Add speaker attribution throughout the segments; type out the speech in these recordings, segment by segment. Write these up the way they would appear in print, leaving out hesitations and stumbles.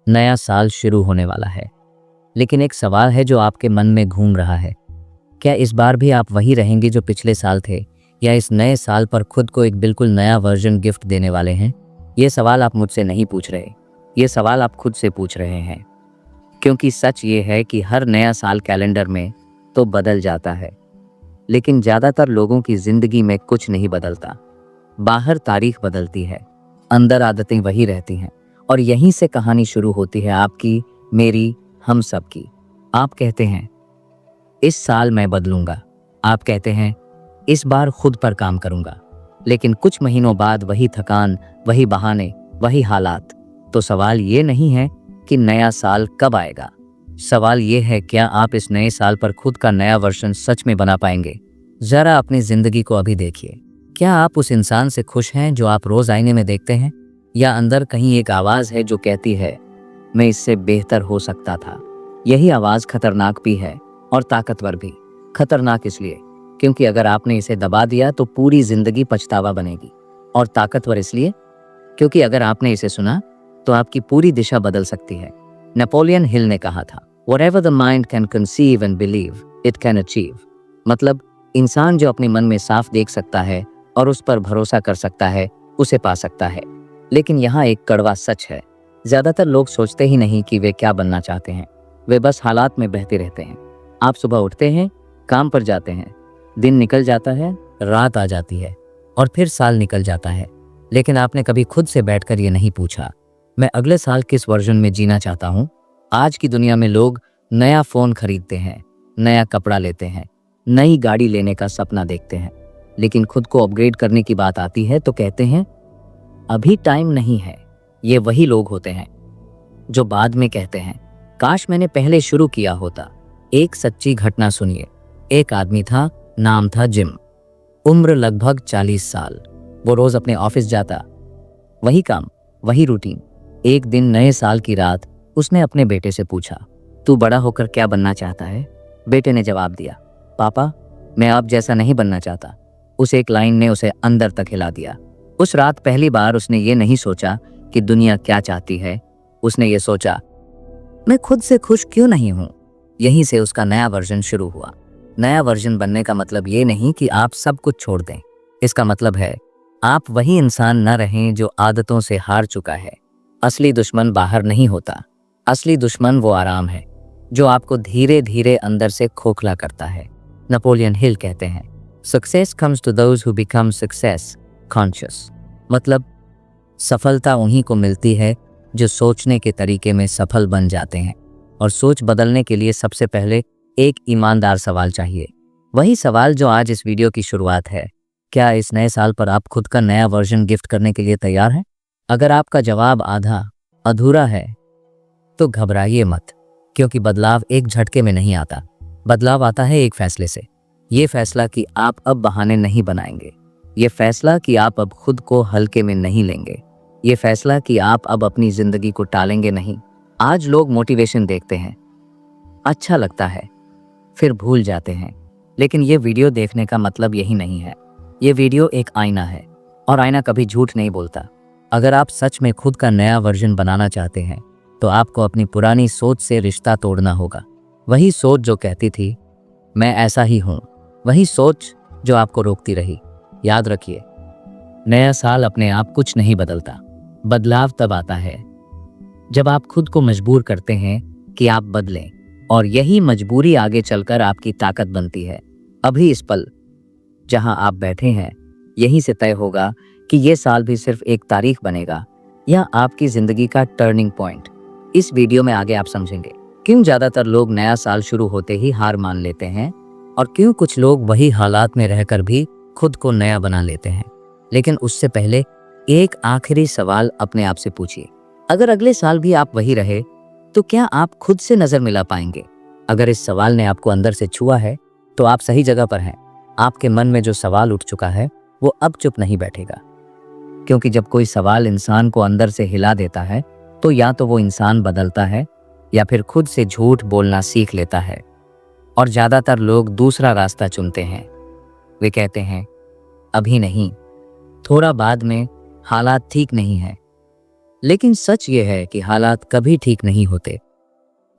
Speaker 1: नया साल शुरू होने वाला है, लेकिन एक सवाल है जो आपके मन में घूम रहा है। क्या इस बार भी आप वही रहेंगे जो पिछले साल थे, या इस नए साल पर खुद को एक बिल्कुल नया वर्जन गिफ्ट देने वाले हैं? ये सवाल आप मुझसे नहीं पूछ रहे, ये सवाल आप खुद से पूछ रहे हैं। क्योंकि सच ये है कि हर नया साल कैलेंडर में तो बदल जाता है, लेकिन ज़्यादातर लोगों की ज़िंदगी में कुछ नहीं बदलता। बाहर तारीख बदलती है, अंदर आदतें वही रहती हैं, और यहीं से कहानी शुरू होती है आपकी, मेरी, हम सब की। आप कहते हैं इस साल मैं बदलूंगा, आप कहते हैं इस बार खुद पर काम करूंगा, लेकिन कुछ महीनों बाद वही थकान, वही बहाने, वही हालात। तो सवाल ये नहीं है कि नया साल कब आएगा, सवाल ये है क्या आप इस नए साल पर खुद का नया वर्जन सच में बना पाएंगे? जरा अपनी जिंदगी को अभी देखिए। क्या आप उस इंसान से खुश हैं जो आप रोज आईने में देखते हैं, या अंदर कहीं एक आवाज है जो कहती है मैं इससे बेहतर हो सकता था? यही आवाज खतरनाक भी है और ताकतवर भी। खतरनाक इसलिए क्योंकि अगर आपने इसे दबा दिया तो पूरी जिंदगी पछतावा बनेगी, और ताकतवर इसलिए क्योंकि अगर आपने इसे सुना तो आपकी पूरी दिशा बदल सकती है। नेपोलियन हिल ने कहा था, Whatever the mind can conceive and believe, it can achieve। मतलब इंसान जो अपने मन में साफ देख सकता है और उस पर भरोसा कर सकता है, उसे पा सकता है। लेकिन यहाँ एक कड़वा सच है, ज्यादातर लोग सोचते ही नहीं कि वे क्या बनना चाहते हैं, वे बस हालात में बहते रहते हैं। आप सुबह उठते हैं, काम पर जाते हैं, दिन निकल जाता है, रात आ जाती है, और फिर साल निकल जाता है। लेकिन आपने कभी खुद से बैठकर ये नहीं पूछा, मैं अगले साल किस वर्जन में जीना चाहता हूँ? आज की दुनिया में लोग नया फोन खरीदते हैं, नया कपड़ा लेते हैं, नई गाड़ी लेने का सपना देखते हैं, लेकिन खुद को अपग्रेड करने की बात आती है तो कहते हैं अभी टाइम नहीं है। ये वही लोग होते हैं जो बाद में कहते हैं काश मैंने पहले शुरू किया होता। एक सच्ची घटना सुनिए। एक आदमी था, नाम था जिम, उम्र लगभग 40 साल। वो रोज अपने ऑफिस जाता, वही काम, वही रूटीन। एक दिन नए साल की रात उसने अपने बेटे से पूछा, तू बड़ा होकर क्या बनना चाहता है? बेटे ने जवाब दिया, पापा मैं आप जैसा नहीं बनना चाहता। उस एक लाइन ने उसे अंदर तक हिला दिया। उस रात पहली बार उसने ये नहीं सोचा कि दुनिया क्या चाहती है, उसने ये सोचा मैं खुद से खुश क्यों नहीं हूं। यहीं से उसका नया वर्जन शुरू हुआ। नया वर्जन बनने का मतलब ये नहीं कि आप सब कुछ छोड़ दें, इसका मतलब है आप वही इंसान न रहें जो आदतों से हार चुका है। असली दुश्मन बाहर नहीं होता, असली दुश्मन वो आराम है जो आपको धीरे धीरे अंदर से खोखला करता है। नेपोलियन हिल कहते हैं success comes to those who become success conscious. मतलब सफलता उन्हीं को मिलती है जो सोचने के तरीके में सफल बन जाते हैं, और सोच बदलने के लिए सबसे पहले एक ईमानदार सवाल चाहिए। वही सवाल जो आज इस वीडियो की शुरुआत है। क्या इस नए साल पर आप खुद का नया वर्जन गिफ्ट करने के लिए तैयार हैं? अगर आपका जवाब आधा अधूरा है तो घबराइए मत, क्योंकि बदलाव एक झटके में नहीं आता। बदलाव आता है एक फैसले से। ये फैसला कि आप अब बहाने नहीं बनाएंगे, ये फैसला कि आप अब खुद को हल्के में नहीं लेंगे, ये फैसला कि आप अब अपनी जिंदगी को टालेंगे नहीं। आज लोग मोटिवेशन देखते हैं, अच्छा लगता है, फिर भूल जाते हैं। लेकिन ये वीडियो देखने का मतलब यही नहीं है। ये वीडियो एक आईना है, और आईना कभी झूठ नहीं बोलता। अगर आप सच में खुद का नया वर्जन बनाना चाहते हैं तो आपको अपनी पुरानी सोच से रिश्ता तोड़ना होगा। वही सोच जो कहती थी मैं ऐसा ही हूँ, वही सोच जो आपको रोकती रही। याद रखिए, नया साल अपने आप कुछ नहीं बदलता। बदलाव तब आता है जब आप खुद को मजबूर करते हैं कि आप बदलें, और यही मजबूरी आगे चलकर आपकी ताकत बनती है। अभी इस पल जहां आप बैठे हैं, यहीं से तय होगा कि ये साल भी सिर्फ एक तारीख बनेगा या आपकी जिंदगी का टर्निंग पॉइंट। इस वीडियो में आगे आप समझेंगे क्यों ज्यादातर लोग नया साल शुरू होते ही हार मान लेते हैं, और क्यों कुछ लोग वही हालात में रहकर भी खुद को नया बना लेते हैं। लेकिन उससे पहले एक आखिरी सवाल अपने आप से पूछिए, अगर अगले साल भी आप वही रहे तो क्या आप खुद से नजर मिला पाएंगे? अगर इस सवाल ने आपको अंदर से छुआ है तो आप सही जगह पर हैं। आपके मन में जो सवाल उठ चुका है वो अब चुप नहीं बैठेगा, क्योंकि जब कोई सवाल इंसान को अंदर से हिला देता है तो या तो वो इंसान बदलता है या फिर खुद से झूठ बोलना सीख लेता है। और ज्यादातर लोग दूसरा रास्ता चुनते हैं। वे कहते हैं अभी नहीं, थोड़ा बाद में, हालात ठीक नहीं है, लेकिन सच ये है कि हालात कभी ठीक नहीं होते।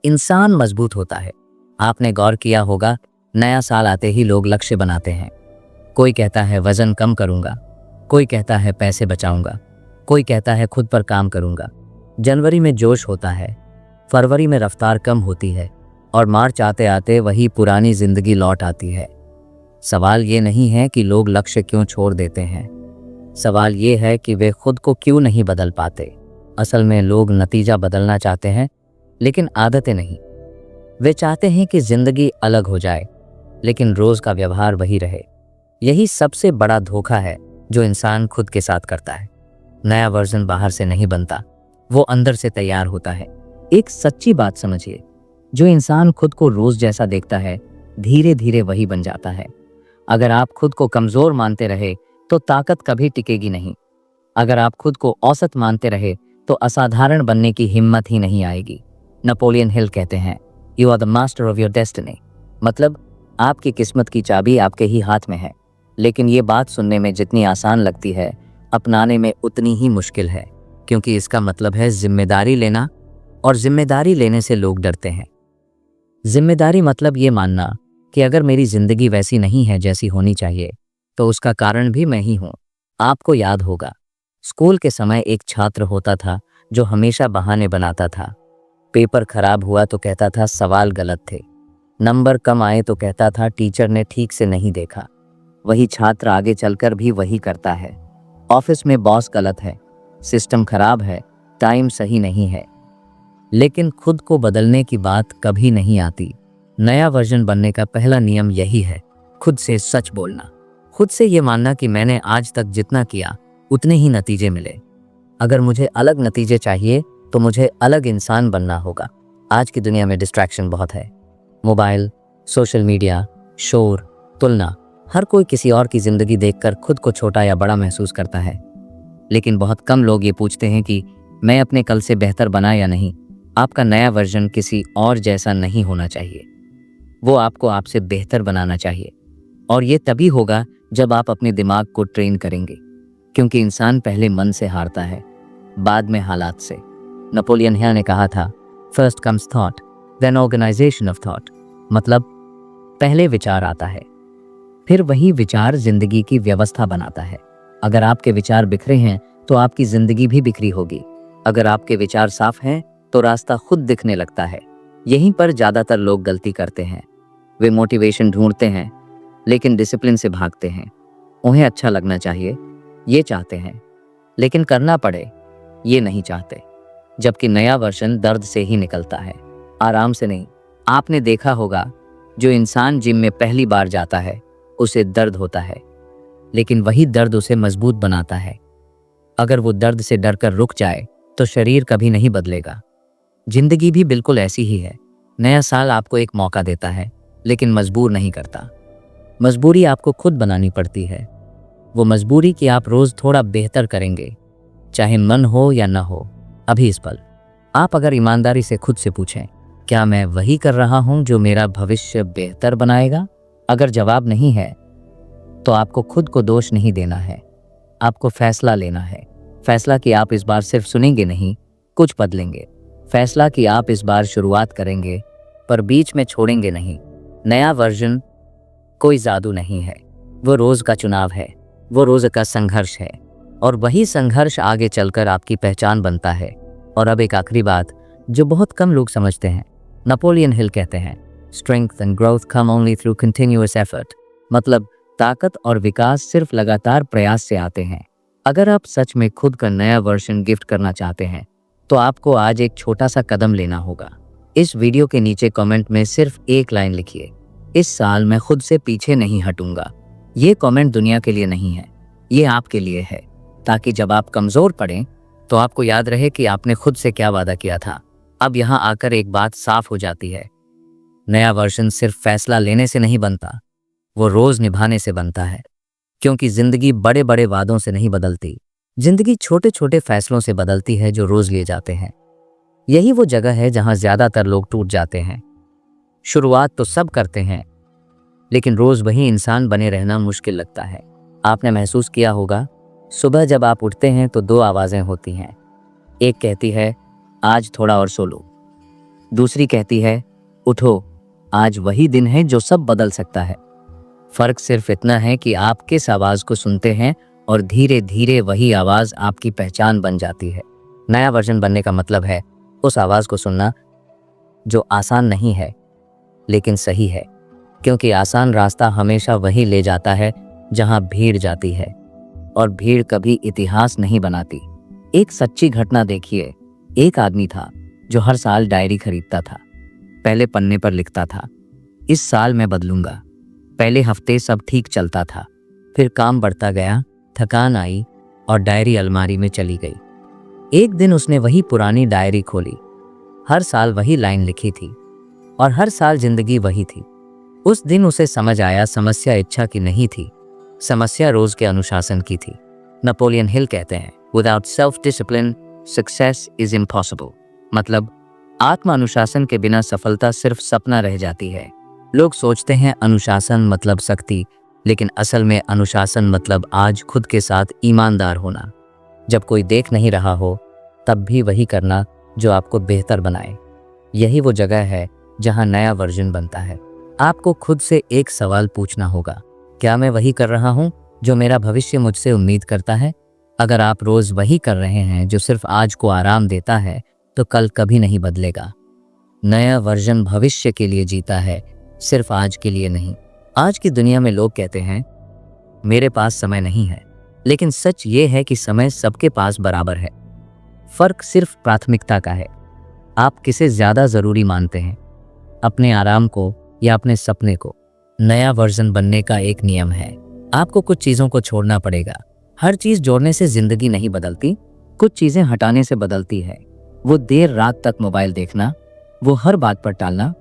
Speaker 1: इंसान मजबूत होता है। आपने गौर किया होगा, नया साल आते ही लोग लक्ष्य बनाते हैं। कोई कहता है वजन कम करूंगा, कोई कहता है पैसे बचाऊंगा, कोई कहता है खुद पर काम करूंगा। जनवरी में जोश होता है, फरवरी में रफ्तार कम होती है और मार्च आते आते वही पुरानी जिंदगी लौट आती है। सवाल ये नहीं है कि लोग लक्ष्य क्यों छोड़ देते हैं, सवाल ये है कि वे खुद को क्यों नहीं बदल पाते। असल में लोग नतीजा बदलना चाहते हैं, लेकिन आदतें नहीं। वे चाहते हैं कि जिंदगी अलग हो जाए, लेकिन रोज का व्यवहार वही रहे। यही सबसे बड़ा धोखा है जो इंसान खुद के साथ करता है। नया वर्जन बाहर से नहीं बनता, वो अंदर से तैयार होता है। एक सच्ची बात समझिए, जो इंसान खुद को रोज जैसा देखता है, धीरे धीरे वही बन जाता है। अगर आप खुद को कमजोर मानते रहे तो ताकत कभी टिकेगी नहीं। अगर आप खुद को औसत मानते रहे तो असाधारण बनने की हिम्मत ही नहीं आएगी। नेपोलियन हिल कहते हैं, you are the master of your destiny. मतलब आपकी किस्मत की चाबी आपके ही हाथ में है। लेकिन ये बात सुनने में जितनी आसान लगती है, अपनाने में उतनी ही मुश्किल है, क्योंकि इसका मतलब है जिम्मेदारी लेना, और जिम्मेदारी लेने से लोग डरते हैं। जिम्मेदारी मतलब ये मानना कि अगर मेरी जिंदगी वैसी नहीं है जैसी होनी चाहिए, तो उसका कारण भी मैं ही हूँ। आपको याद होगा, स्कूल के समय एक छात्र होता था जो हमेशा बहाने बनाता था। पेपर खराब हुआ तो कहता था सवाल गलत थे, नंबर कम आए तो कहता था टीचर ने ठीक से नहीं देखा। वही छात्र आगे चलकर भी वही करता है। ऑफिस में बॉस गलत है, सिस्टम खराब है, टाइम सही नहीं है, लेकिन खुद को बदलने की बात कभी नहीं आती। नया वर्जन बनने का पहला नियम यही है, खुद से सच बोलना। खुद से ये मानना कि मैंने आज तक जितना किया उतने ही नतीजे मिले। अगर मुझे अलग नतीजे चाहिए तो मुझे अलग इंसान बनना होगा। आज की दुनिया में डिस्ट्रैक्शन बहुत है। मोबाइल, सोशल मीडिया, शोर, तुलना। हर कोई किसी और की जिंदगी देखकर खुद को छोटा या बड़ा महसूस करता है। लेकिन बहुत कम लोग ये पूछते हैं कि मैं अपने कल से बेहतर बना या नहीं। आपका नया वर्जन किसी और जैसा नहीं होना चाहिए, वो आपको आपसे बेहतर बनाना चाहिए। और ये तभी होगा जब आप अपने दिमाग को ट्रेन करेंगे, क्योंकि इंसान पहले मन से हारता है, बाद में हालात से। नेपोलियन हिल ने कहा था, first comes thought, then organization of thought. मतलब पहले विचार आता है, फिर वही विचार जिंदगी की व्यवस्था बनाता है। अगर आपके विचार बिखरे हैं तो आपकी जिंदगी भी बिखरी होगी। अगर आपके विचार साफ हैं तो रास्ता खुद दिखने लगता है। यहीं पर ज्यादातर लोग गलती करते हैं। वे मोटिवेशन ढूंढते हैं, लेकिन डिसिप्लिन से भागते हैं। उन्हें अच्छा लगना चाहिए, ये चाहते हैं, लेकिन करना पड़े, ये नहीं चाहते। जबकि नया वर्जन दर्द से ही निकलता है, आराम से नहीं। आपने देखा होगा, जो इंसान जिम में पहली बार जाता है उसे दर्द होता है, लेकिन वही दर्द उसे मजबूत बनाता है। अगर वो दर्द से डरकर रुक जाए तो शरीर कभी नहीं बदलेगा। जिंदगी भी बिल्कुल ऐसी ही है। नया साल आपको एक मौका देता है, लेकिन मजबूर नहीं करता। मजबूरी आपको खुद बनानी पड़ती है। वो मजबूरी कि आप रोज थोड़ा बेहतर करेंगे, चाहे मन हो या न हो। अभी इस पल आप अगर ईमानदारी से खुद से पूछें, क्या मैं वही कर रहा हूं जो मेरा भविष्य बेहतर बनाएगा? अगर जवाब नहीं है तो आपको खुद को दोष नहीं देना है, आपको फैसला लेना है। फैसला कि आप इस बार सिर्फ सुनेंगे नहीं, कुछ बदलेंगे। फैसला कि आप इस बार शुरुआत करेंगे पर बीच में छोड़ेंगे नहीं। नया वर्जन कोई जादू नहीं है, वो रोज का चुनाव है, वो रोज का संघर्ष है, और वही संघर्ष आगे चलकर आपकी पहचान बनता है। और अब एक आखिरी बात जो बहुत कम लोग समझते हैं। नेपोलियन हिल कहते हैं, strength and growth come only through continuous effort. मतलब ताकत और विकास सिर्फ लगातार प्रयास से आते हैं। अगर आप सच में खुद का नया वर्जन गिफ्ट करना चाहते हैं तो आपको आज एक छोटा सा कदम लेना होगा। इस वीडियो के नीचे कमेंट में सिर्फ एक लाइन लिखिए, इस साल मैं खुद से पीछे नहीं हटूंगा। ये कमेंट दुनिया के लिए नहीं है, ये आपके लिए है, ताकि जब आप कमजोर पड़ें तो आपको याद रहे कि आपने खुद से क्या वादा किया था। अब यहाँ आकर एक बात साफ हो जाती है, नया वर्जन सिर्फ फैसला लेने से नहीं बनता, वो रोज निभाने से बनता है। क्योंकि जिंदगी बड़े बड़े वादों से नहीं बदलती, जिंदगी छोटे छोटे फैसलों से बदलती है जो रोज लिए जाते हैं। यही वो जगह है जहां ज्यादातर लोग टूट जाते हैं। शुरुआत तो सब करते हैं, लेकिन रोज वही इंसान बने रहना मुश्किल लगता है। आपने महसूस किया होगा, सुबह जब आप उठते हैं तो दो आवाजें होती हैं, एक कहती है आज थोड़ा और सो लो, दूसरी कहती है उठो, आज वही दिन है जो सब बदल सकता है। फर्क सिर्फ इतना है कि आप किस आवाज को सुनते हैं और धीरे धीरे वही आवाज आपकी पहचान बन जाती है। नया वर्जन बनने का मतलब है उस आवाज को सुनना जो आसान नहीं है लेकिन सही है, क्योंकि आसान रास्ता हमेशा वही ले जाता है जहां भीड़ जाती है, और भीड़ कभी इतिहास नहीं बनाती। एक सच्ची घटना देखिए। एक आदमी था जो हर साल डायरी खरीदता था। पहले पन्ने पर लिखता था, इस साल मैं बदलूंगा। पहले हफ्ते सब ठीक चलता था, फिर काम बढ़ता गया, थकान आई और डायरी अलमारी में चली गई। एक दिन उसने वही पुरानी डायरी खोली। हर साल वही लाइन लिखी थी और हर साल जिंदगी वही थी। उस दिन उसे समझ आया समस्या इच्छा की नहीं थी, समस्या रोज के अनुशासन की थी। नेपोलियन हिल कहते हैं, without self discipline success is impossible. मतलब आत्म अनुशासन के बिना सफलता सिर्फ सपना रह जाती है। लोग सोचते हैं अनुशासन मतलब सख्ती, लेकिन असल में अनुशासन मतलब आज खुद के साथ ईमानदार होना। जब कोई देख नहीं रहा हो तब भी वही करना जो आपको बेहतर बनाए। यही वो जगह है जहां नया वर्जन बनता है। आपको खुद से एक सवाल पूछना होगा, क्या मैं वही कर रहा हूं जो मेरा भविष्य मुझसे उम्मीद करता है? अगर आप रोज वही कर रहे हैं जो सिर्फ आज को आराम देता है तो कल कभी नहीं बदलेगा। नया वर्जन भविष्य के लिए जीता है, सिर्फ आज के लिए नहीं। आज की दुनिया में लोग कहते हैं मेरे पास समय नहीं है, लेकिन सच ये है कि समय सबके पास बराबर है। फर्क सिर्फ प्राथमिकता का है। आप किसे ज्यादा जरूरी मानते हैं, अपने आराम को या अपने सपने को? नया वर्जन बनने का एक नियम है, आपको कुछ चीजों को छोड़ना पड़ेगा। हर चीज जोड़ने से जिंदगी नहीं बदलती, कुछ चीजें हटाने से बदलती है। वो देर रात तक मोबाइल देखना, वो हर बात पर टालना,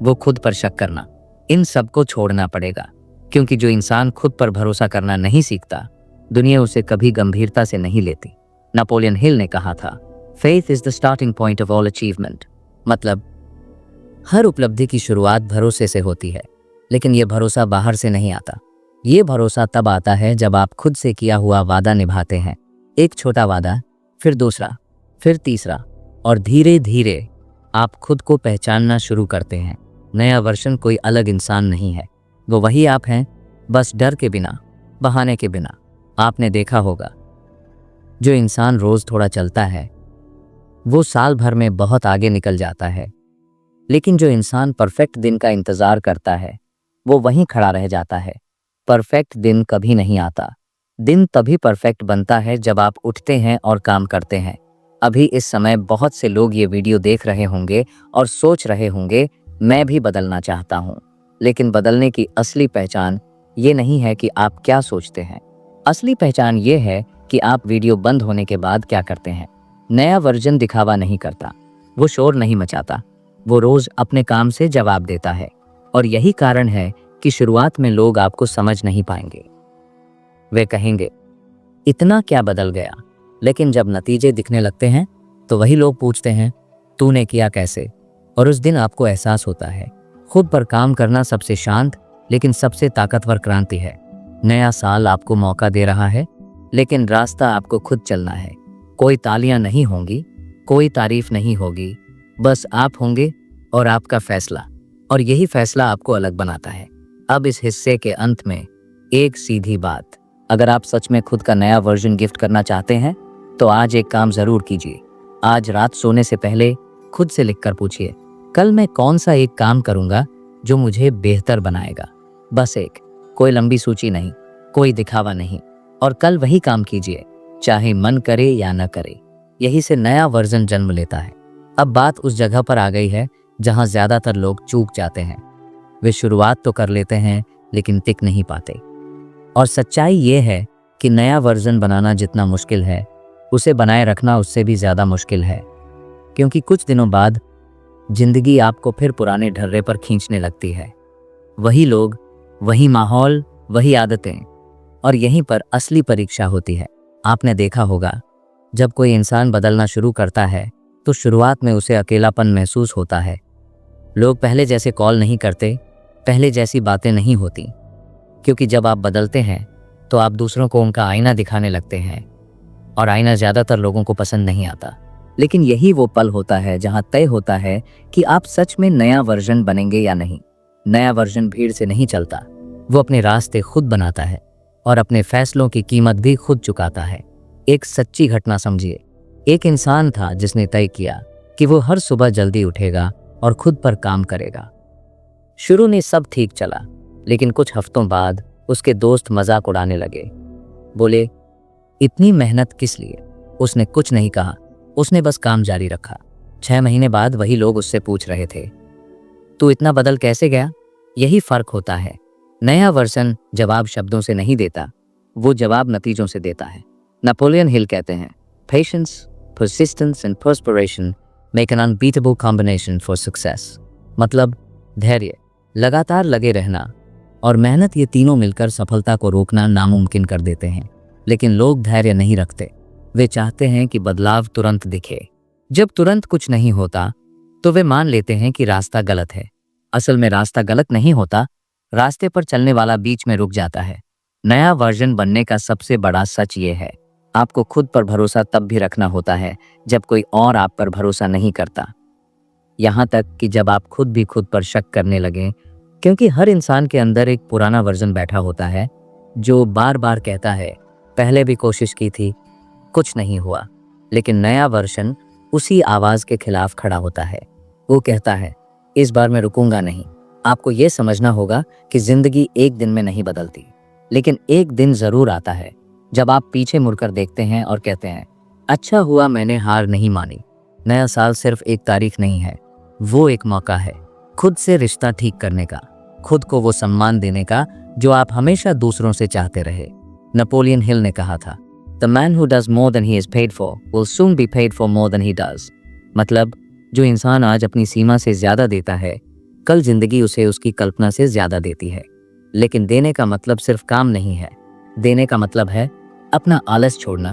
Speaker 1: वो खुद पर शक करना, इन सबको छोड़ना पड़ेगा। क्योंकि जो इंसान खुद पर भरोसा करना नहीं सीखता, दुनिया उसे कभी गंभीरता से नहीं लेती। नेपोलियन हिल ने कहा था, faith is the starting point of all achievement. मतलब हर उपलब्धि की शुरुआत भरोसे से होती है, लेकिन यह भरोसा बाहर से नहीं आता। ये भरोसा तब आता है जब आप खुद से किया हुआ वादा निभाते हैं। एक छोटा वादा, फिर दूसरा, फिर तीसरा, और धीरे धीरे आप खुद को पहचानना शुरू करते हैं। नया वर्जन कोई अलग इंसान नहीं है, वो वही आप हैं, बस डर के बिना, बहाने के बिना। आपने देखा होगा, जो इंसान रोज थोड़ा चलता है वो साल भर में बहुत आगे निकल जाता है, लेकिन जो इंसान परफेक्ट दिन का इंतजार करता है वो वहीं खड़ा रह जाता है। परफेक्ट दिन कभी नहीं आता। दिन तभी परफेक्ट बनता है जब आप उठते हैं और काम करते हैं। अभी इस समय बहुत से लोग ये वीडियो देख रहे होंगे और सोच रहे होंगे मैं भी बदलना चाहता हूँ। लेकिन बदलने की असली पहचान ये नहीं है कि आप क्या सोचते हैं, असली पहचान ये है कि आप वीडियो बंद होने के बाद क्या करते हैं। नया वर्जन दिखावा नहीं करता, वो शोर नहीं मचाता, वो रोज अपने काम से जवाब देता है। और यही कारण है कि शुरुआत में लोग आपको समझ नहीं पाएंगे। वे कहेंगे इतना क्या बदल गया, लेकिन जब नतीजे दिखने लगते हैं तो वही लोग पूछते हैं तूने किया कैसे? और उस दिन आपको एहसास होता है खुद पर काम करना सबसे शांत लेकिन सबसे ताकतवर क्रांति है। नया साल आपको मौका दे रहा है, लेकिन रास्ता आपको खुद चलना है। कोई तालियां नहीं होंगी, कोई तारीफ नहीं होगी, बस आप होंगे और आपका फैसला, और यही फैसला आपको अलग बनाता है। अब इस हिस्से के अंत में एक सीधी बात, अगर आप सच में खुद का नया वर्जन गिफ्ट करना चाहते हैं तो आज एक काम जरूर कीजिए। आज रात सोने से पहले खुद से लिखकर पूछिए, कल मैं कौन सा एक काम करूंगा जो मुझे बेहतर बनाएगा। बस एक, कोई लंबी सूची नहीं, कोई दिखावा नहीं, और कल वही काम कीजिए, चाहे मन करे या न करे। यही से नया वर्जन जन्म लेता है। अब बात उस जगह पर आ गई है जहां ज्यादातर लोग चूक जाते हैं। वे शुरुआत तो कर लेते हैं लेकिन टिक नहीं पाते। और सच्चाई ये है कि नया वर्जन बनाना जितना मुश्किल है, उसे बनाए रखना उससे भी ज्यादा मुश्किल है। क्योंकि कुछ दिनों बाद जिंदगी आपको फिर पुराने ढर्रे पर खींचने लगती है। वही लोग, वही माहौल, वही आदतें, और यहीं पर असली परीक्षा होती है। आपने देखा होगा, जब कोई इंसान बदलना शुरू करता है तो शुरुआत में उसे अकेलापन महसूस होता है। लोग पहले जैसे कॉल नहीं करते, पहले जैसी बातें नहीं होती। क्योंकि जब आप बदलते हैं तो आप दूसरों को उनका आईना दिखाने लगते हैं, और आईना ज़्यादातर लोगों को पसंद नहीं आता। लेकिन यही वो पल होता है जहां तय होता है कि आप सच में नया वर्जन बनेंगे या नहीं। नया वर्जन भीड़ से नहीं चलता, वो अपने रास्ते खुद बनाता है और अपने फैसलों की कीमत भी खुद चुकाता है। एक सच्ची घटना समझिए। एक इंसान था जिसने तय किया कि वो हर सुबह जल्दी उठेगा और खुद पर काम करेगा। शुरू में सब ठीक चला, लेकिन कुछ हफ्तों बाद उसके दोस्त मजाक उड़ाने लगे। बोले, इतनी मेहनत किस लिए? उसने कुछ नहीं कहा, उसने बस काम जारी रखा। 6 महीने बाद वही लोग उससे पूछ रहे थे, तू इतना बदल कैसे गया? यही फर्क होता है। नया वर्जन जवाब शब्दों से नहीं देता, वो जवाब नतीजों से देता है। नेपोलियन हिल कहते हैं, patience, persistence and perspiration make an unbeatable combination for success. मतलब धैर्य, लगातार लगे रहना और मेहनत, ये तीनों मिलकर सफलता को रोकना नामुमकिन कर देते हैं। लेकिन लोग धैर्य नहीं रखते। वे चाहते हैं कि बदलाव तुरंत दिखे। जब तुरंत कुछ नहीं होता तो वे मान लेते हैं कि रास्ता गलत है। असल में रास्ता गलत नहीं होता, रास्ते पर चलने वाला बीच में रुक जाता है। नया वर्जन बनने का सबसे बड़ा सच ये है, आपको खुद पर भरोसा तब भी रखना होता है जब कोई और आप पर भरोसा नहीं करता। यहाँ तक कि जब आप खुद भी खुद पर शक करने लगें, क्योंकि हर इंसान के अंदर एक पुराना वर्जन बैठा होता है जो बार बार कहता है, पहले भी कोशिश की थी, कुछ नहीं हुआ। लेकिन नया वर्जन उसी आवाज के खिलाफ खड़ा होता है। वो कहता है, इस बार मैं रुकूंगा नहीं। आपको ये समझना होगा कि जिंदगी एक दिन में नहीं बदलती, लेकिन एक दिन जरूर आता है जब आप पीछे मुड़कर देखते हैं और कहते हैं, अच्छा हुआ मैंने हार नहीं मानी। नया साल सिर्फ एक तारीख नहीं है, वो एक मौका है खुद से रिश्ता ठीक करने का, खुद को वो सम्मान देने का जो आप हमेशा दूसरों से चाहते रहे। नेपोलियन हिल ने कहा था, The man who does more than he is paid for will soon be paid for more than he does। मतलब जो इंसान आज अपनी सीमा से ज्यादा देता है, कल जिंदगी उसे उसकी कल्पना से ज्यादा देती है। लेकिन देने का मतलब सिर्फ काम नहीं है, देने का मतलब है अपना आलस छोड़ना,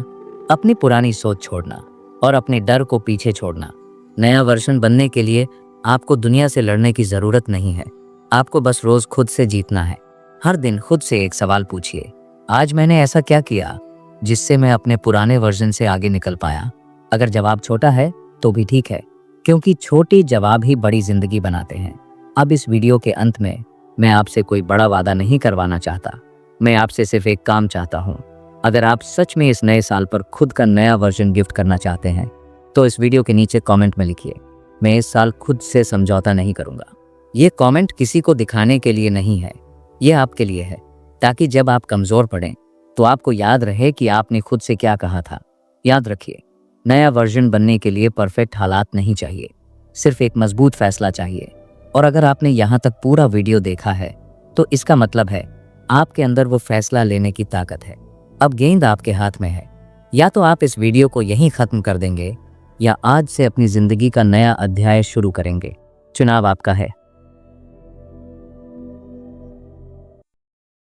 Speaker 1: अपनी पुरानी सोच छोड़ना और अपने डर को पीछे छोड़ना। नया वर्जन बनने के लिए आपको दुनिया से लड़ने की जरूरत नहीं है, आपको बस रोज खुद से जीतना है। हर दिन खुद से एक सवाल पूछिए, आज मैंने ऐसा क्या किया जिससे मैं अपने पुराने वर्जन से आगे निकल पाया? अगर जवाब छोटा है तो भी ठीक है, क्योंकि छोटे जवाब ही बड़ी जिंदगी बनाते हैं। अब इस वीडियो के अंत में मैं आपसे कोई बड़ा वादा नहीं करवाना चाहता, मैं आपसे सिर्फ एक काम चाहता हूँ। अगर आप सच में इस नए साल पर खुद का नया वर्जन गिफ्ट करना चाहते हैं तो इस वीडियो के नीचे कमेंट में लिखिए, मैं इस साल खुद से समझौता नहीं करूंगा। ये कमेंट किसी को दिखाने के लिए नहीं है, ये आपके लिए है, ताकि जब आप कमजोर पड़ें तो आपको याद रहे कि आपने खुद से क्या कहा था। याद रखिए, नया वर्जन बनने के लिए परफेक्ट हालात नहीं चाहिए, सिर्फ एक मजबूत फैसला चाहिए। और अगर आपने यहाँ तक पूरा वीडियो देखा है तो इसका मतलब है आपके अंदर वो फैसला लेने की ताकत है। अब गेंद आपके हाथ में है, या तो आप इस वीडियो को यहीं खत्म कर देंगे या आज से अपनी जिंदगी का नया अध्याय शुरू करेंगे। चुनाव आपका है।